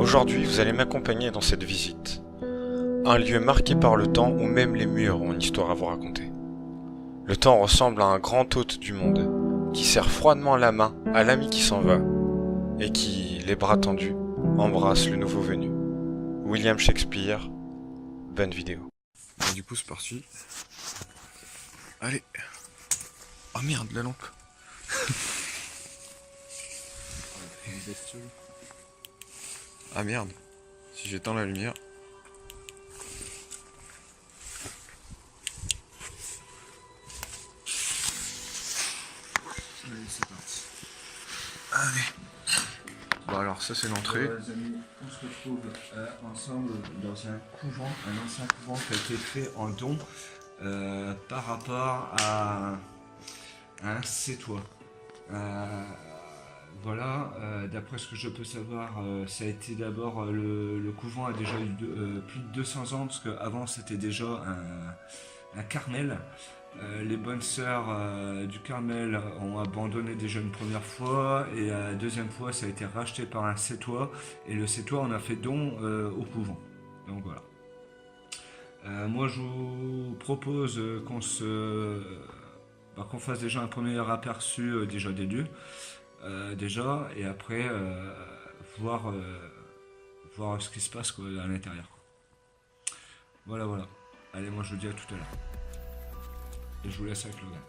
Aujourd'hui, vous allez m'accompagner dans cette visite. Un lieu marqué par le temps où même les murs ont une histoire à vous raconter. Le temps ressemble à un grand hôte du monde, qui serre froidement la main à l'ami qui s'en va, et qui, les bras tendus, embrasse le nouveau venu. William Shakespeare, bonne vidéo. Et du coup c'est parti. Allez. Oh merde, la lampe. Ah merde. Si j'éteins la lumière. Allez, c'est parti. Allez. Bon alors ça c'est l'entrée. Les amis, on se retrouve ensemble dans un couvent, un ancien couvent qui a été fait en don par rapport à un sétois. Voilà, d'après ce que je peux savoir, ça a été d'abord, le couvent a déjà eu plus de 200 ans, parce qu'avant c'était déjà un Carmel. Les bonnes sœurs du Carmel ont abandonné déjà une première fois, et la deuxième fois ça a été racheté par un sétois, et le sétois en a fait don au couvent. Donc voilà. Moi je vous propose qu'on fasse déjà un premier aperçu déjà des lieux, et après voir ce qui se passe quoi, à l'intérieur. Voilà, voilà. Allez, moi je vous dis à tout à l'heure. Et je vous laisse avec le gars.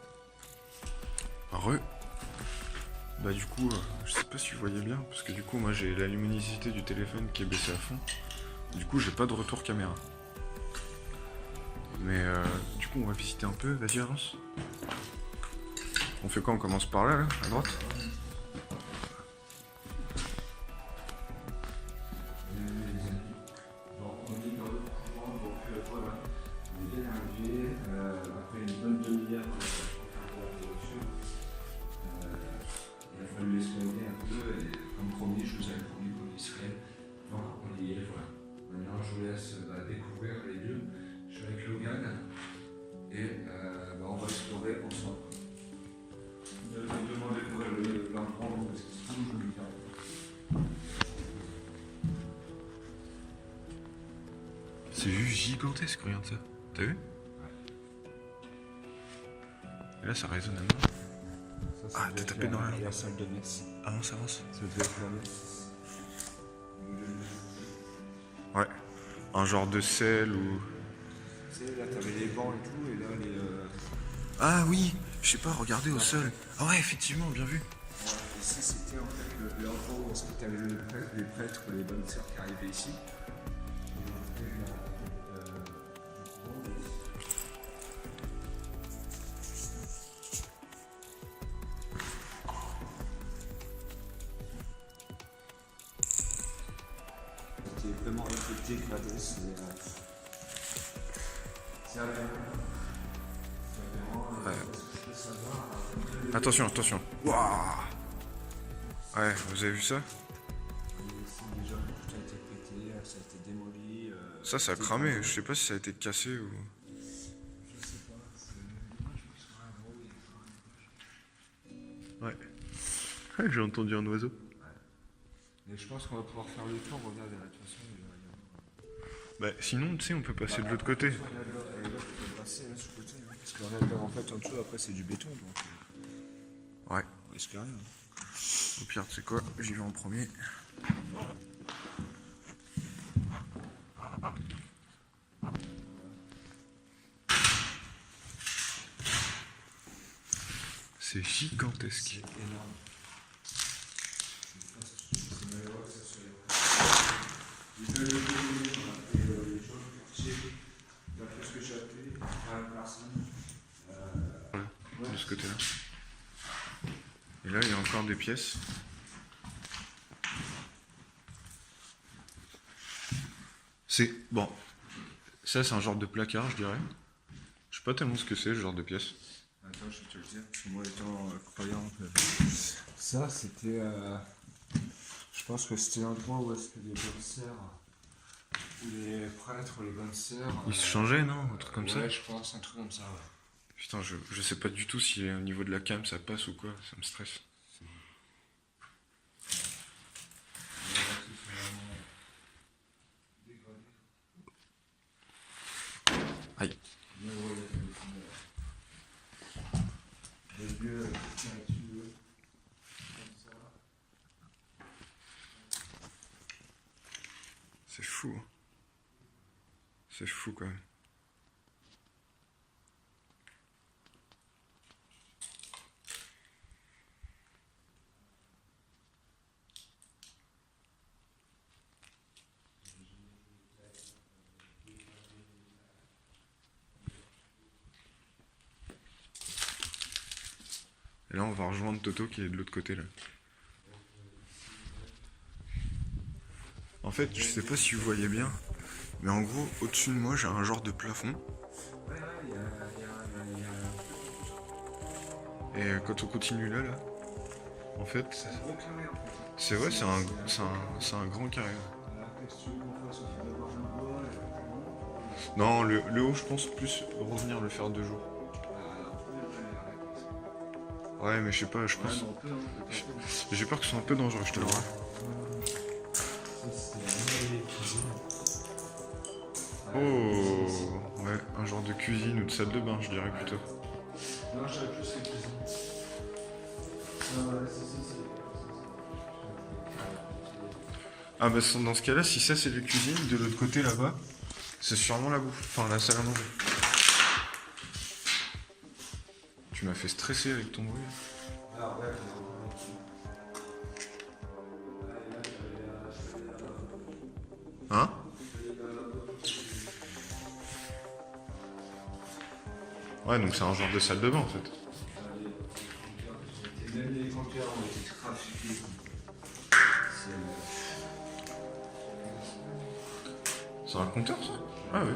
Bah du coup, je sais pas si vous voyez bien, parce que du coup moi j'ai la luminosité du téléphone qui est baissée à fond. Du coup j'ai pas de retour caméra. Mais du coup on va visiter un peu, vas-y avance. On fait quoi? On commence par là, à droite? On est dans le couvent, donc voilà, on est bien arrivé, après une bonne demi-heure pour faire la voiture. Il a fallu l'escalader un peu, et comme promis, je vous avais promis qu'on y serait. Donc on y est, voilà. Maintenant je vous laisse découvrir les lieux. Je suis avec Logan, et on va explorer ensemble. Vous allez me demander l'endroit où est-ce qu'il se trouve, je vous le dirai. C'est juste gigantesque, regarde ça. T'as vu? Et là ça résonne à mort. Ah, t'as tapé dans la salle de messe. Avance, avance. Ça devait être la messe. Ouais. Un genre de sel ou... Tu sais, là t'avais les bancs et tout, et là les... Ah oui, je sais pas, regardez au sol. Ah ouais, effectivement, bien vu. Ici c'était en fait l'endroit où t'avais les prêtres, les bonnes sœurs qui arrivaient ici. C'était vraiment dégradé, Attention, attention. Waouh. Ouais, vous avez vu ça? déjà tout a été pété, ça a été démoli. Ça a cramé, je sais pas si ça a été cassé ou... Je sais pas, c'est dommage qu'il soit un gros. Ouais. J'ai entendu un oiseau. Mais je pense qu'on va pouvoir faire le tour, regarde, de toute façon. Bah sinon, tu sais, on peut passer de l'autre côté. On peut passer là, sur le côté, hein, parce que regarde, en fait en dessous après c'est du béton, donc Ouais. on risque rien. Au pire, tu sais quoi, j'y vais en premier. C'est gigantesque. C'est énorme. D'après ce que j'ai appris, De ce côté-là. Et là, il y a encore des pièces. C'est... Bon. Ça, c'est un genre de placard, je dirais. Je sais pas tellement ce que c'est, ce genre de pièce. Attends, je vais te le dire, parce que moi étant croyant que... Ça, c'était... Je pense que c'était l'endroit où est-ce que les bonnes sœurs, les prêtres, les bonnes sœurs... Ils se changeaient, non? Un truc comme ça? Ouais, je pense, un truc comme ça, ouais. Putain, je sais pas du tout si au niveau de la cam ça passe ou quoi, ça me stresse. C'est fou. Hein. C'est fou quand même. Et là, on va rejoindre Toto qui est de l'autre côté là. En fait, je sais pas si vous voyez bien, mais en gros, au-dessus de moi, j'ai un genre de plafond. Et quand on continue là, en fait, c'est vrai, c'est un grand carré. Non, le haut, je pense plus revenir le faire 2 jours. Ouais, mais je sais pas, je pense. J'ai peur que ce soit un peu dangereux, je te le vois. Oh, ouais, un genre de cuisine ou de salle de bain, je dirais plutôt. Non, j'aurais plus les cuisines. Ah bah dans ce cas-là, si ça c'est la cuisine, de l'autre côté là-bas, c'est sûrement la bouffe, enfin la salle à manger. Tu m'as fait stresser avec ton bruit. Ah ouais, Hein? Ouais, donc c'est un genre de salle de bain en fait. et même les compteurs ont été trafiqués. C'est un compteur ça? Ah oui.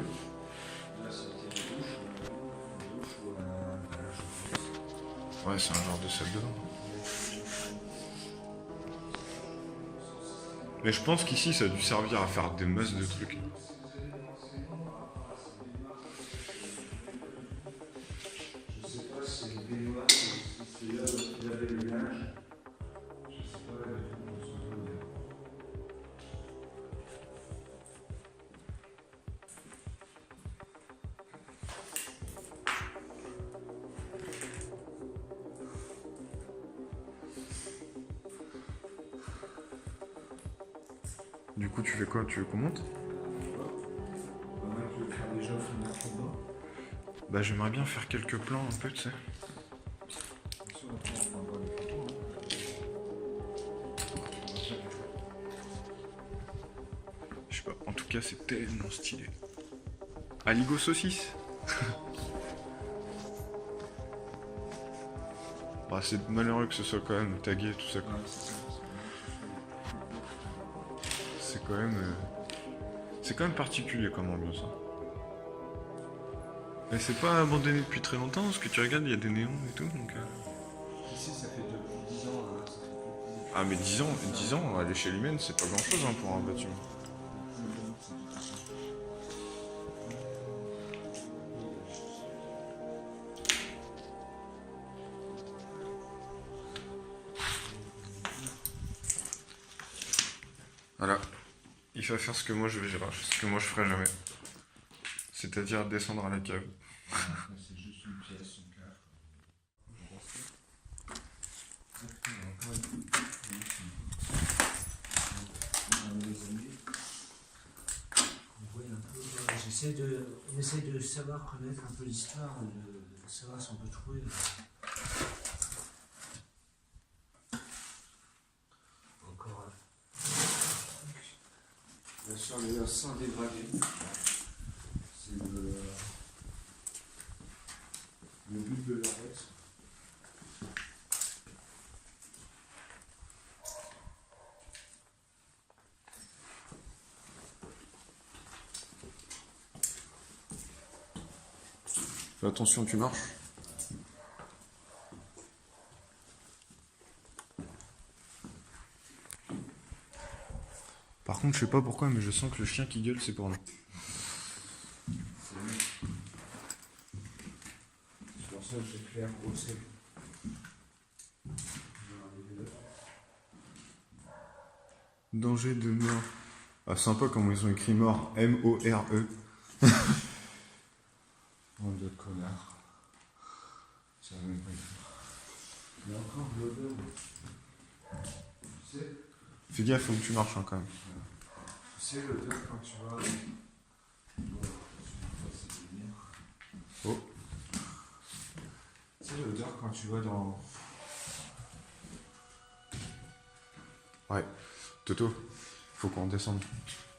Là, c'était une douche ou un garage. Ouais, c'est un genre de salle de bain. Mais je pense qu'ici ça a dû servir à faire des masses de trucs. Je sais pas si c'est une baignoire ou si c'est là où il y avait le linge. Je sais pas comment on s'en souvient. Du coup, tu fais quoi? Tu veux qu'on monte? Moi, je vais faire déjà fenêtre en bas. Bah, j'aimerais bien faire quelques plans un peu, tu sais. Attention, après, on prendra des photos. Je sais pas, en tout cas, c'est tellement stylé. Aligo saucisse. Bah, c'est malheureux que ce soit quand même tagué, tout ça. Quoi. Ouais, c'est ça. C'est quand même particulier comme ambiance. Hein. Mais c'est pas abandonné depuis très longtemps, parce que tu regardes, il y a des néons et tout, donc... Ici, ça fait depuis 10 ans, hein, ça fait plus de Ah mais 10 ans à l'échelle humaine, c'est pas grand chose hein, pour un bâtiment. Voilà. Il va faire ce que moi je ferai jamais. C'est-à-dire descendre à la cave. C'est juste une pièce, une cave. On essaie de savoir connaître un peu l'histoire, de savoir si on peut trouver. Encore là sur les sans dégradé. C'est le but de l'arrêt. Fais attention, tu marches. Par contre, je sais pas pourquoi, mais je sens que le chien qui gueule, c'est pour nous. C'est pour ça que j'ai fait un gros sel. Danger de mort. Ah, sympa comment ils ont écrit mort. M-O-R-E. Bande de connards. Ça va même pas être. Il y a encore de l'odeur. Tu sais, Fais gaffe, faut que tu marches hein, quand même. Tu sais, l'odeur quand tu vois. Bon, c'est de venir. Oh. Tu sais, l'odeur quand tu vois dans. Ouais. Toto, faut qu'on descende.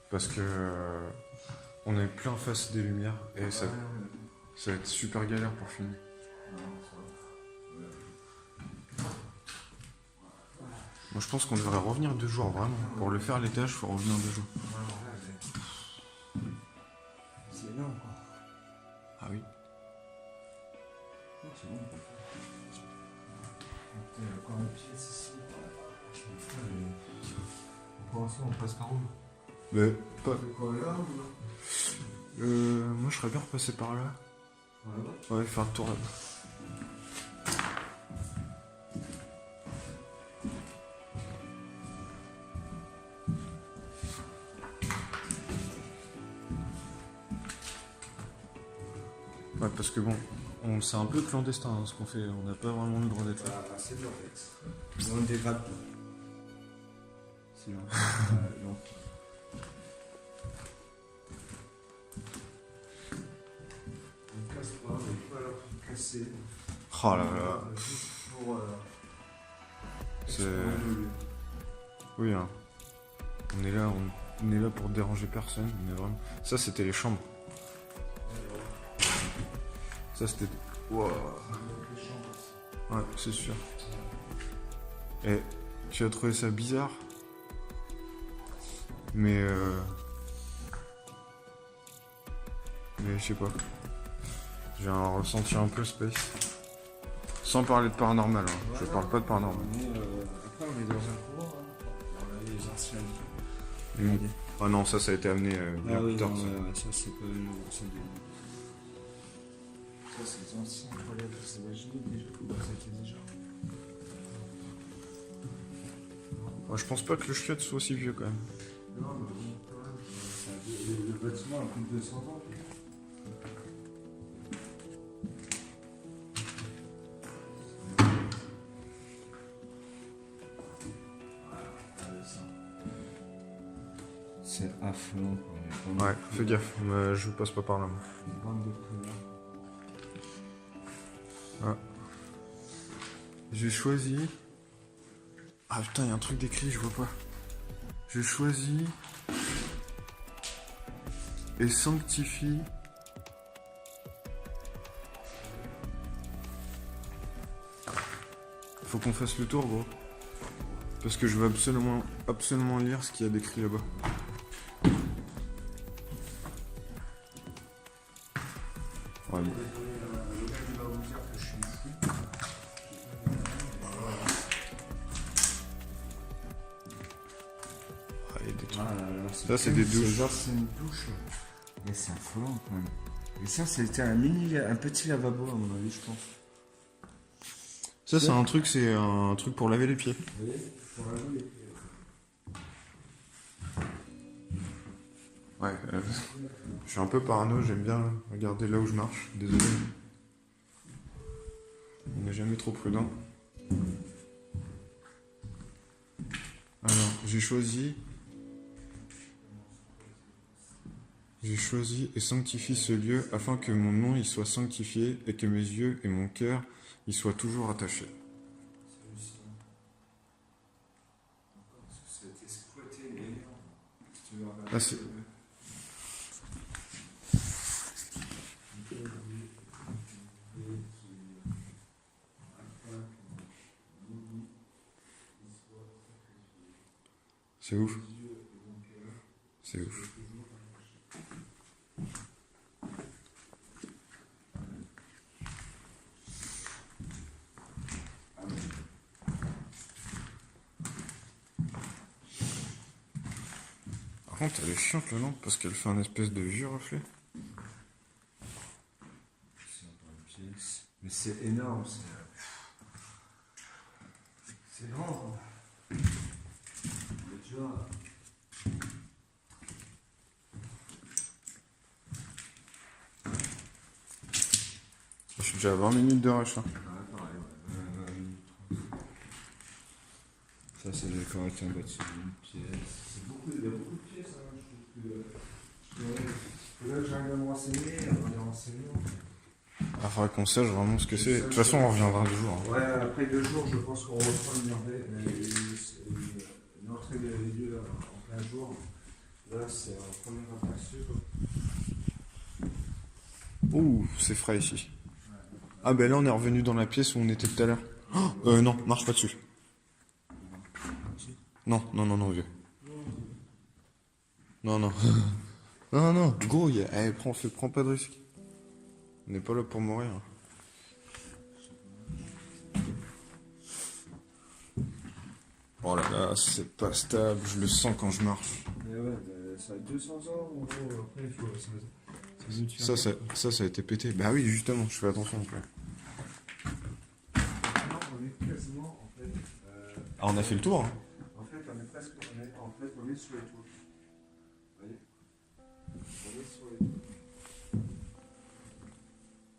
Parce que on est plein face des lumières et ça va être super galère pour filmer. Moi je pense qu'on devrait revenir 2 jours vraiment. Pour le faire l'étage, faut revenir 2 jours. C'est énorme quoi. Ah oui. C'est bon. Il y a encore une pièce ici. Pour l'instant, on passe par où? Mais pas. C'est quoi là ou là? Moi je serais bien repassé par là. Ouais, faire le tour là. Ouais, parce que bon, c'est un peu clandestin hein, ce qu'on fait, on n'a pas vraiment le droit d'être là. Ah, c'est dur en fait. On dégrade. C'est long. Non. On casse pas, on n'est pas là pour casser. Oh là là, Juste pour. c'est. Oui, hein. On est là pour déranger personne, mais vraiment. Ça, c'était les chambres. Ça, c'était. Wow. Ouais, c'est sûr. Et tu as trouvé ça bizarre, mais je sais pas. J'ai un ressenti un peu space. Sans parler de paranormal, hein. Je parle pas de paranormal. Après, on est dans un courant, hein. Dans les anciens. Ah non, ça a été amené bien Ah oui, plus tard. non, Ça. ça c'est pas une ça c'est les anciens problèmes, vous imaginez déjà comment c'était déjà. Moi, je pense pas que le chiotte soit aussi vieux quand même. Non, mais bon, quand même, le bâtiment a plus de 200 ans. C'est affolant quoi. Ouais, fais gaffe, mais je passe pas par là. Moi. Une bande de connards. J'ai choisi. Ah putain, il y a un truc d'écrit, je vois pas. J'ai choisi. Et sanctifie. Faut qu'on fasse le tour, gros. Parce que je veux absolument lire ce qu'il y a d'écrit là-bas. Ouais, bon. Ah, il y a des trucs. Ah là là, Ça, c'est des douches. Genre, c'est une douche. Mais c'est affolant quand même. Et ça, c'était un petit lavabo à mon avis, je pense. Ça, c'est un truc pour laver les pieds. Vous voyez, pour laver les pieds. Ouais, je suis un peu parano, j'aime bien regarder là où je marche. Désolé. On n'est jamais trop prudent. Alors, j'ai choisi et sanctifie ce lieu afin que mon nom y soit sanctifié et que mes yeux et mon cœur y soient toujours attachés. Ah, c'est... C'est ouf. C'est ouf. Par contre, elle est chiante la lampe parce qu'elle fait un espèce de vieux reflet. Mais c'est énorme, c'est grand. Mais tu vois. Je suis déjà à 20 minutes de rush. Hein. Ouais, pareil, ouais. Ça, c'est d'accord avec un bâtiment, une pièce. Il y a beaucoup de pièces, hein, je trouve. renseigner, avoir des renseignements. Il faudrait qu'on sache vraiment ce que c'est. De toute façon, on reviendra 2 jours. Hein. Ouais, après 2 jours, je pense qu'on reprend une entrée des lieux en plein jour. Là, c'est un premier aperçu. Ouh, c'est frais ici. Ah ben là, on est revenu dans la pièce où on était tout à l'heure. Non, marche pas dessus. Non, non, non, non, vieux. Non, non. Non, non, gros, prends pas de risque. On n'est pas là pour mourir. Oh là là, c'est pas stable, je le sens quand je marche. Mais ouais, ça a 200 ans, en gros, après il faut... Ça a été pété. Bah oui, justement, je fais attention. Non, on est quasiment, en fait... Ah, on a fait le tour, hein. En fait, on est presque... on est sur les tours. Vous voyez? On est sur les tours.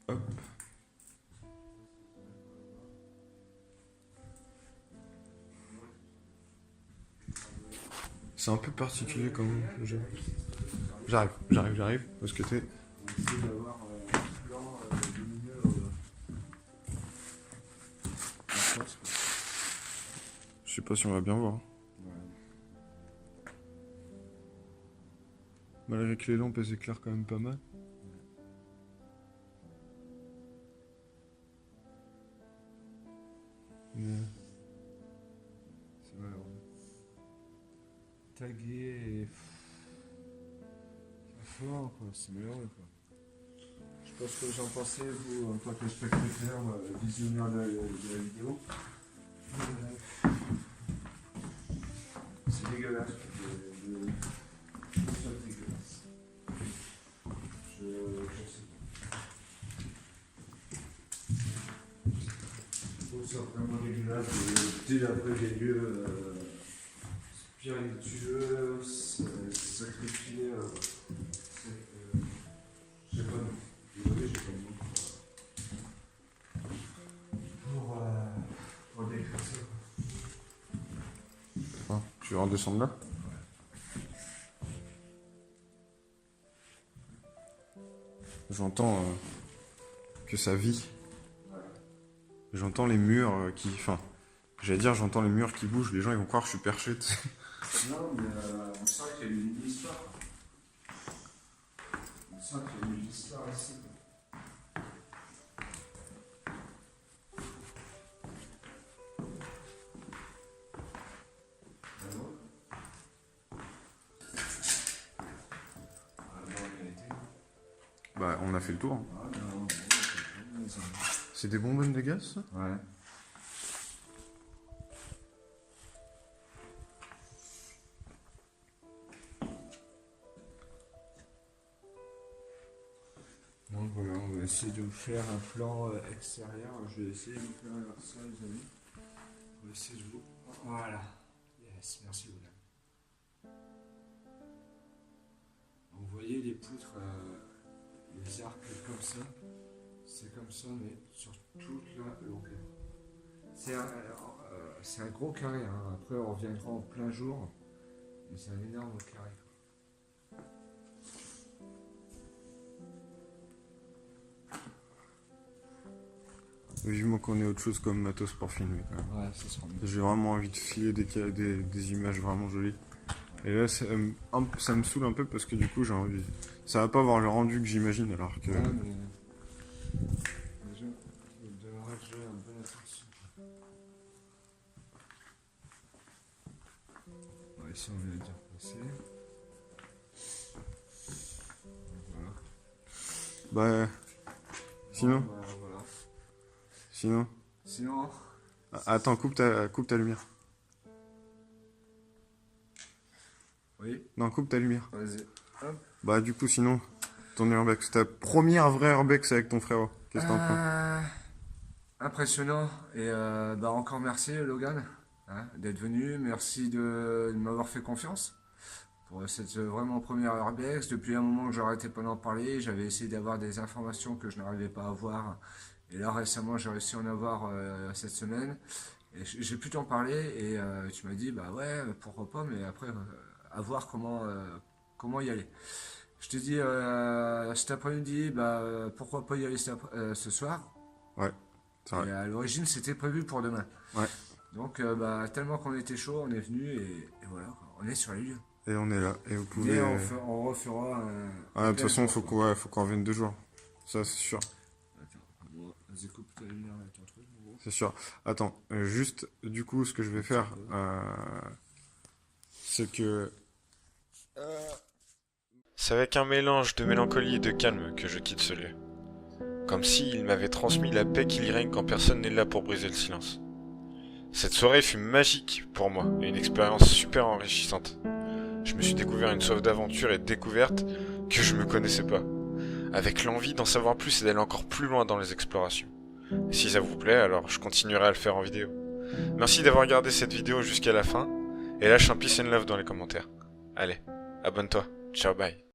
Hop. C'est un peu particulier comme jeu. J'arrive. Parce que t'es... On essaie d'avoir un plan lumineux en France, quoi. Je sais pas si on va bien voir. Ouais. Malgré que les lampes, elles éclairent quand même pas mal. Mais... C'est malheureux. Tagué et... Fort, quoi. C'est malheureux, quoi. Je sais pas ce que vous en pensez, vous, en tant que spectateur, visionnaire de la vidéo. C'est dégueulasse. C'est dégueulasse. Je sais pas. Je trouve ça vraiment dégueulasse de délabrer des lieux spiritueux, sacrifier. Je sais pas, non. Désolé, j'ai pas le mot pour décrire ça. Ah, tu veux redescendre là? J'entends que ça vit. J'entends les murs qui... Enfin, j'allais dire, j'entends les murs qui bougent. Les gens, ils vont croire que je suis perché. Tu sais. Non, mais on sent qu'il y a eu une histoire. On sent qu'il y a eu une histoire ici. Bah, on a fait le tour. Hein. C'est des bonbonnes de gaz, ça? Ouais. Donc voilà, on va essayer de vous faire un plan extérieur. Je vais essayer de vous faire ça, les amis. On va essayer de vous... Voilà. Yes, merci, Oula. Vous voyez les poutres, les arcs comme ça. C'est comme ça, mais sur toute la longueur. C'est un gros carré. Hein. Après, on reviendra en plein jour. Mais c'est un énorme carré. Vivement qu'on ait autre chose comme matos pour filmer quand même. Ouais, ça sera mieux. J'ai vraiment envie de filer des images vraiment jolies. Et là, ça me saoule un peu parce que du coup, j'ai envie... Ça va pas avoir le rendu que j'imagine alors que... Ouais, mais... Déjà, il devrait que j'ai un bon attention. Ouais, ici, on vient de dire passer. Voilà. Bah... Sinon Bon, bah, voilà. Sinon Sinon... Attends, coupe ta lumière. Oui, Non, coupe ta lumière. vas-y. Hop. Bah du coup, sinon, ton urbex, ta première vraie urbex avec ton frère. Qu'est-ce que t'en penses? Impressionnant. Et bah encore merci Logan hein, d'être venu. Merci de m'avoir fait confiance pour cette vraiment première urbex. Depuis un moment que j'arrêtais pas d'en parler, j'avais essayé d'avoir des informations que je n'arrivais pas à avoir. Et là récemment j'ai réussi à en avoir cette semaine. Et j'ai pu t'en parler et tu m'as dit bah ouais pourquoi pas mais après à voir comment y aller. Je t'ai dit cet après-midi, pourquoi pas y aller ce soir. Ouais, c'est vrai. Et à l'origine, c'était prévu pour demain. Ouais. Donc, tellement qu'on était chaud, on est venu et voilà, quoi. On est sur les lieux. Et on est là. Et vous pouvez. Mais on refera un. Ah, de toute façon, faut qu'on revienne 2 jours. Ça, c'est sûr. Attends, bon, vas-y, coupe ta lumière avec ton truc, en gros. C'est sûr. Attends, juste, du coup, ce que je vais faire, c'est que. C'est avec un mélange de mélancolie et de calme que je quitte ce lieu. Comme s'il m'avait transmis la paix qu'il y règne quand personne n'est là pour briser le silence. Cette soirée fut magique pour moi et une expérience super enrichissante. Je me suis découvert une soif d'aventure et de découverte que je me connaissais pas, avec l'envie d'en savoir plus et d'aller encore plus loin dans les explorations. Et si ça vous plaît, alors je continuerai à le faire en vidéo. Merci d'avoir regardé cette vidéo jusqu'à la fin, et lâche un peace and love dans les commentaires. Allez, abonne-toi, ciao bye.